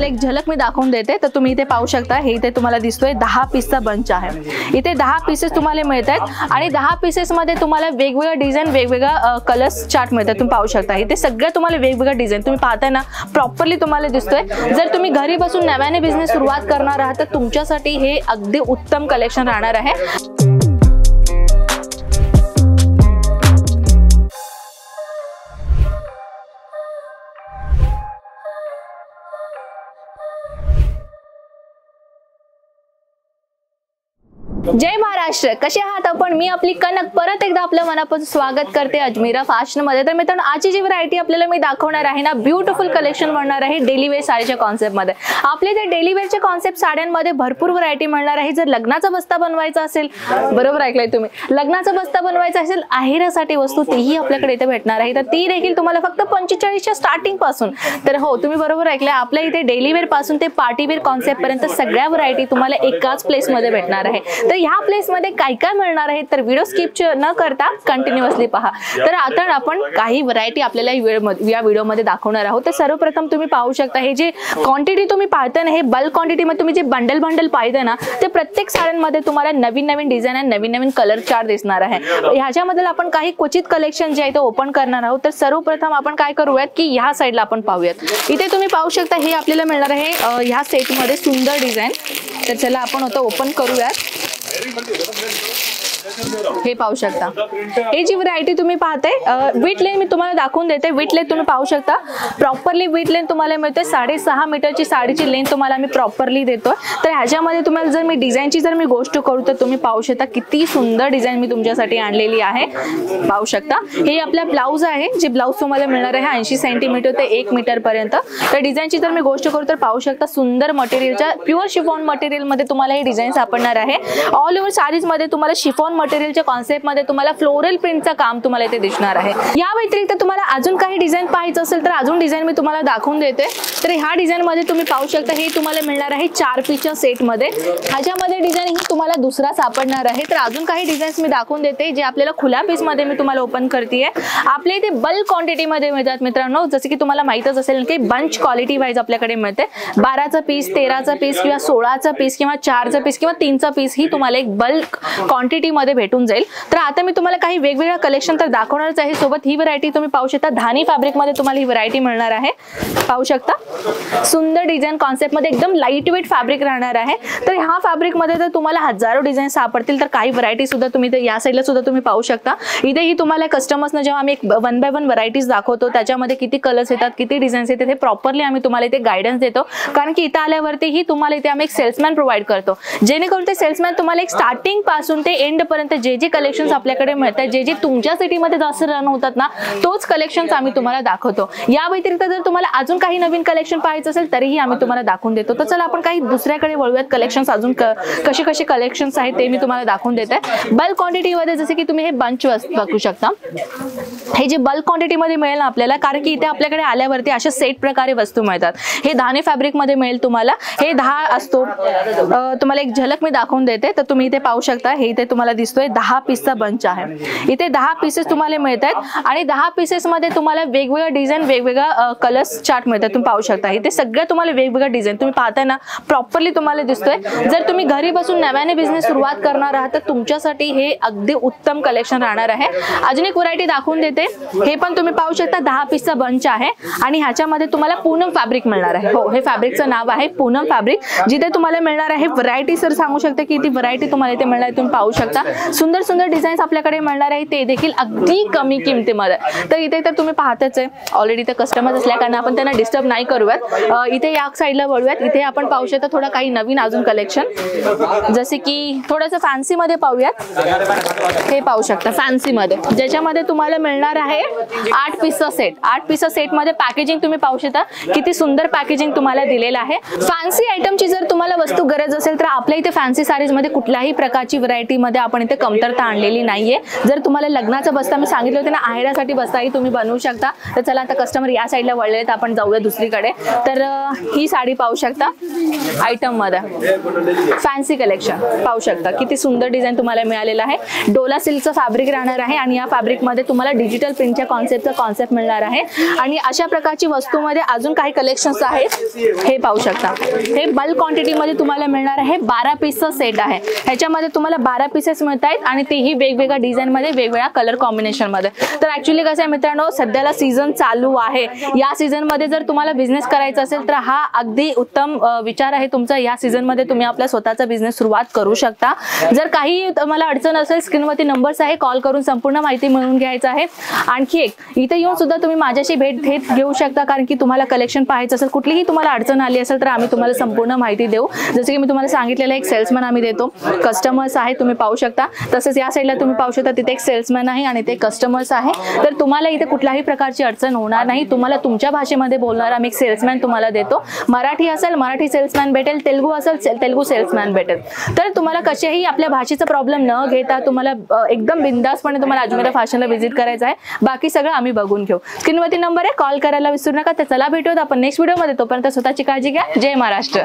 तुम्हाला एक झलक मी दाखवून देते। तर तुम्ही इथे पाहू शकता, हे इथे तुम्हाला दिसतोय 10 पीसचा बंच आहे। इथे 10 पीसेस तुम्हाला मिळत आहेत आणि 10 पीसेस मध्ये तुम्हाला वेगवेगळ्या डिझाईन, वेगवेगळ्या कलर्स चार्ट मिळतात। तुम्ही पाहू शकता इथे सगळं तुम्हाला वेगवेगळ्या डिझाईन तुम्ही पाहताय ना, प्रॉपरली तुम्हाला दिसतोय। जर तुम्ही घरी बसून नव्याने बिझनेस सुरुवात करणार आहात तर तुमच्यासाठी हे अगदी उत्तम कलेक्शन राहणार आहे। जय महाराष्ट्र, कसे आहात आपण? मी आपली कनक परत एकदा आपल्या मनापासून स्वागत करते अजमेरा फॅशन मध्ये। तर मित्रांनो, आजची जी व्हरायटी आपल्याला मी दाखवणार आहे ना, ब्युटिफुल कलेक्शन बनणार आहे डेली वेअर साडीच्या कॉन्सेप्ट मध्ये। आपले जे डेली वेअरचे कॉन्सेप्ट साड्यांमध्ये भरपूर व्हरायटी मिळणार आहे। जर लग्नाचा बस्ता बनवायचा असेल, बरोबर ऐकलंय तुम्ही, लग्नाचा बस्ता बनवायचा असेल, आहेरासाठी वस्तू तेही आपल्याकडे इथे भेटणार आहे। तर ती देखील तुम्हाला फक्त 45च्या स्टार्टिंग पासून, तर हो तुम्ही बरोबर ऐकलंय, आपल्या इथे डेली वेअर पासून ते पार्टी वेअर कॉन्सेप्ट पर्यंत सगळ्या व्हरायटी तुम्हाला एकाच प्लेस मध्ये भेटणार आहे। तर ह्या प्लेस मध्ये काय काय मिळणार आहे तर व्हिडिओ स्किप न करता कंटिन्युअसली पहा। तर आता आपण काही व्हरायटी आपल्याला या व्हिडिओ मध्ये दाखवणार आहोत। तर सर्वप्रथम तुम्ही पाहू शकता, हे जे क्वांटिटी तुम्ही पाहताय ना, हे बल्क क्वांटिटी मध्ये तुम्ही जे बंडल पाहताय ना, ते प्रत्येक साड्यांमध्ये तुम्हाला नवीन डिझाईन आणि नवीन कलर चार्ट दिसणार आहे। ह्याच्यामध्ये आपण काही क्वचित कलेक्शन जे आहे ते ओपन करणार आहोत। तर सर्वप्रथम आपण काय करूयात की ह्या साईडला आपण पाहूयात। इथे तुम्ही पाहू शकता, हे आपल्याला मिळणार आहे ह्या सेट मध्ये सुंदर डिझाईन। तर चला आपण आता ओपन करूयात। हे पाहू शकता, हे जी व्हरायटी तुम्ही पाहताय, विथ लेंथ मी तुम्हाला दाखवून देते। विथ लेंथ तुम्ही पाहू शकता, प्रॉपरली विथ लेंथ तुम्हाला मिळते। 6.5 मीटरची साडीची लेंथ तुम्हाला मी प्रॉपरली देतो। तर ह्याच्यामध्ये तुम्हाला जर मी डिझाईनची जर मी गोष्ट करू तर तुम्ही पाहू शकता किती सुंदर डिझाईन मी तुमच्यासाठी आणलेली आहे। पाहू शकता, हे आपला ब्लाउज आहे, जे ब्लाउज तुम्हाला मिळणार आहे 80 सेंटीमीटर ते 1 मीटर पर्यंत। तर डिझाईनची जर मी गोष्ट करू तर पाहू शकता, सुंदर मटेरियलच्या प्युअर शिफॉन मटेरियल मध्ये तुम्हाला हे डिझाईन सापडणार आहे। ऑल ओव्हर साडीज मध्ये तुम्हाला शिफॉन मटेरियलच्या कॉन्सेप्ट मध्ये तुम्हाला फ्लोरल प्रिंटचं काम तुम्हाला इथे दिसणार आहे। या व्यतिरिक्त तुम्हाला अजून काही डिझाईन पाहायचं असेल तर अजून डिझाईन मी तुम्हाला दाखवून देते। तर ह्या डिझाईन मध्ये तुम्ही पाहू शकता, हे तुम्हाला मिळणार आहे 4 पीसच्या सेट मध्ये। ह्याच्यामध्ये डिझाईन ही तुम्हाला दुसरा सापडणार आहे। तर अजून काही डिझाईन्स मी दाखवून देते जे आपल्याला खुल्या पीस मध्ये मी तुम्हाला ओपन करतेय। आपल्या इथे बल्क क्वांटिटी मध्ये मिळतात मित्रांनो, जसे की तुम्हाला माहितच असेल की बंच क्वालिटी वाईज आपल्याकडे मिळते। 12चा पीस, 13चा पीस किंवा 16चा पीस किंवा 4चा पीस किंवा 3चा पीस ही तुम्हाला एक बल्क क्वांटिटी मध्ये भेटून जाईल। तर आता मी तुम्हाला काही वेगवेगळ्या कलेक्शन तर दाखवणारच आहे। सोबत ही व्हरायटी तुम्ही पाहू शकता, धानी फॅब्रिक मध्ये तुम्हाला ही व्हरायटी मिळणार आहे। पाहू शकता, सुंदर डिझाईन कॉन्सेप्ट मध्ये एकदम लाईट वेट फॅब्रिक राहणार आहे। तर ह्या फॅब्रिक मध्ये तर तुम्हाला हजारो डिझाईन सापडतील। तर काही व्हरायटी सुद्धा तुम्ही या साईडला सुद्धा तुम्ही पाहू शकता। इथेही तुम्हाला कस्टमर्सना जेव्हा आम्ही 1 बाय 1 व्हरायटीज दाखवतो, त्याच्यामध्ये किती कलर्स येतात, किती डिझाईन्स येतात, हे प्रॉपरली आम्ही तुम्हाला इथे गायडन्स देतो। कारण की इथे आल्यावरतीही तुम्हाला इथे आम्ही एक सेल्समॅन प्रोव्हाइड करतो, जेणेकरून ते सेल्समॅन तुम्हाला एक स्टार्टिंग पासून ते एंड पर्यंत जे कलेक्शन्स आपल्याकडे मिळतात, जे तुमच्या सिटीमध्ये जास्त रन होतात ना, तोच कलेक्शन्स आम्ही तुम्हाला दाखवतो। या व्यतिरिक्त जर तुम्हाला अजून काही नवीन कलेक्शन पाहायचं असेल तरीही आम्ही तुम्हाला दाखवून देतो। तर चला आपण काही दुसऱ्याकडे वळूयात। कलेक्शन्स अजून कसे कलेक्शन्स आहेत ते मी तुम्हाला दाखवून देते। बल्क क्वांटिटी मध्ये जसे की तुम्ही हे बंच बघू शकता, हे जे बल्क क्वांटिटी मध्ये मिळेल आपल्याला, कारण की इथे आपल्याकडे आल्यावरती अशा सेट प्रकारे वस्तू मिळतात। हे धाने फॅब्रिक मध्ये मिळेल तुम्हाला, हे 10 असतो। तुम्हाला एक झलक मी दाखवून देते। तर तुम्ही इथे पाहू शकता, हे इथे तुम्हाला दिसतोय 10 पीसचा बंच आहे। इथे 10 पीसेस तुम्हाला मिळतात आणि 10 पीसेस मध्ये तुम्हाला वेगवेगळ्या डिझाईन, वेगवेगळ्या कलर्स चार्ट मिळतात। तुम्ही पाहू शकता इथे सगळं तुम्हाला वेगवेगळ्या डिझाईन तुम्ही पाहताय ना, प्रॉपरली तुम्हाला दिसतोय। जर तुम्ही घरी बसून नव्याने बिझनेस सुरुवात करणार आहात तर तुमच्यासाठी हे अगदी उत्तम कलेक्शन राहणार आहे। अजून एक व्हरायटी दाखवून देते। हे पण तुम्ही पाहू शकता 10 पीसचा बंच आहे आणि ह्याच्यामध्ये तुम्हाला पूनम फॅब्रिक मिळणार आहे। हो, हे फॅब्रिकचं नाव आहे पूनम फॅब्रिक, जिथे तुम्हाला मिळणार आहे व्हरायटी। सर सांगू शकते की ती व्हरायटी तुम्हाला इथे मिळणार आहे। तुम्ही पाहू शकता सुंदर सुंदर डिझाईन्स आपल्याकडे मिळणार आहे, ते देखील अगदी कमी किमतीमध्ये। तर इथे तर तुम्ही पाहताच आहे, ऑलरेडी ते कस्टमर्स असल्या कारण आपण त्यांना डिस्टर्ब नाही करूयात। इथे या साईडला वळूयात। इथे आपण पाहू शकता थोडं काही नवीन अजून कलेक्शन, जसे की थोडंसं फॅन्सी मध्ये पाहूयात। हे पाहू शकता फॅन्सी मध्ये, ज्याच्यामध्ये तुम्हाला मिळणार आहे 8 पीसचा सेट। 8 पीसचा सेट मध्ये पॅकेजिंग तुम्ही पाहू शकता, किती सुंदर पॅकेजिंग तुम्हाला दिलेलं आहे। फॅन्सी आयटमची जर तुम्हाला वस्तू गरज असेल तर आपल्या इथे फॅन्सी साडीज मध्ये कुठल्याही प्रकारची व्हरायटी मध्ये आपण इथे कमतरता आणलेली नाहीये. जर तुम्हाला लग्नाचा बस्ता मी सांगितलं होतं ना, आहेरासाठी बस्ताही तुम्ही बनवू शकता. तर चला आता कस्टमर या साईडला वळले तर आपण जाऊया दुसरीकडे. तर ही साडी पाहू शकता आयटम मध्ये, फॅन्सी कलेक्शन पाहू शकता. किती सुंदर डिझाईन तुम्हाला मिळालेला आहे. डोला सिल्कचं फॅब्रिक राहणार आहे आणि या फॅब्रिक मध्ये तुम्हाला डिजिटल प्रिंटच्या कॉन्सेप्ट मिळणार आहे. आणि अशा प्रकारची वस्तूमध्ये अजून काही कलेक्शन्स आहेत. हे पाहू शकता, हे बल्क क्वांटिटी मध्ये तुम्हाला मिळणार आहे. 12 पीसचा सेट आहे. ह्याच्यामध्ये तुम्हाला 12 पीसेस मिळत आहेत आणि तेही वेगवेगळ्या डिझाईन मध्ये, वेगवेगळ्या कलर कॉम्बिनेशन मध्ये. तर ऍक्च्युली कसं आहे मित्रांनो, सध्याला सीझन चालू आहे. या सीझन मध्ये जर तुम्हाला बिझनेस करायचा असेल तर हा अगदी उत्तम विचार आहे तुमचा. या सीझन मध्ये तुम्ही आपला स्वतःचा बिझनेस सुरुवात करू शकता. जर काही तुम्हाला अडचण असेल, स्क्रीनवरती नंबर्स आहे, कॉल करून संपूर्ण माहिती मिळवून घ्यायचं आहे. आणखी एक, इथे येऊन सुद्धा तुम्ही माझ्याशी भेट घेऊ शकता, कारण की तुम्हाला कलेक्शन पाहायचं असेल, कुठलीही तुम्हाला अडचण आली असेल तर आम्ही तुम्हाला संपूर्ण माहिती देऊ. जसं की मी तुम्हाला सांगितलेलं, एक सेल्समॅन आम्ही देतो, कस्टमर्स आहे तुम्ही पाहू शकता. तसंच या साईडला तुम्ही पाहू शकता, तिथे एक सेल्समॅन आहे आणि ते कस्टमर्स आहे. तर तुम्हाला इथे कुठल्याही प्रकारची अडचण होणार नाही. तुम्हाला तुमच्या भाषेमध्ये बोलणारा आम्ही एक सेल्समॅन तुम्हाला देतो. मराठी असेल मराठी सेल्समॅन भेटेल, तेलुगू असेल तेलुगू सेल्समॅन भेटेल. तर तुम्हाला कशाही आपल्या भाषेचा प्रॉब्लेम न घेता तुम्हाला एकदम बिंदासपणे तुम्हाला अजमेरा फॅशनला व्हिजिट करायचं आहे. बाकी सगळं आम्ही बघून घेऊ. स्क्रीनवरती नंबर आहे, कॉल करायला विसरू नका. तर चला भेटूयात आपण नेक्स्ट व्हिडिओमध्ये. तोपर्यंत स्वतःची काळजी घ्या. जय महाराष्ट्र.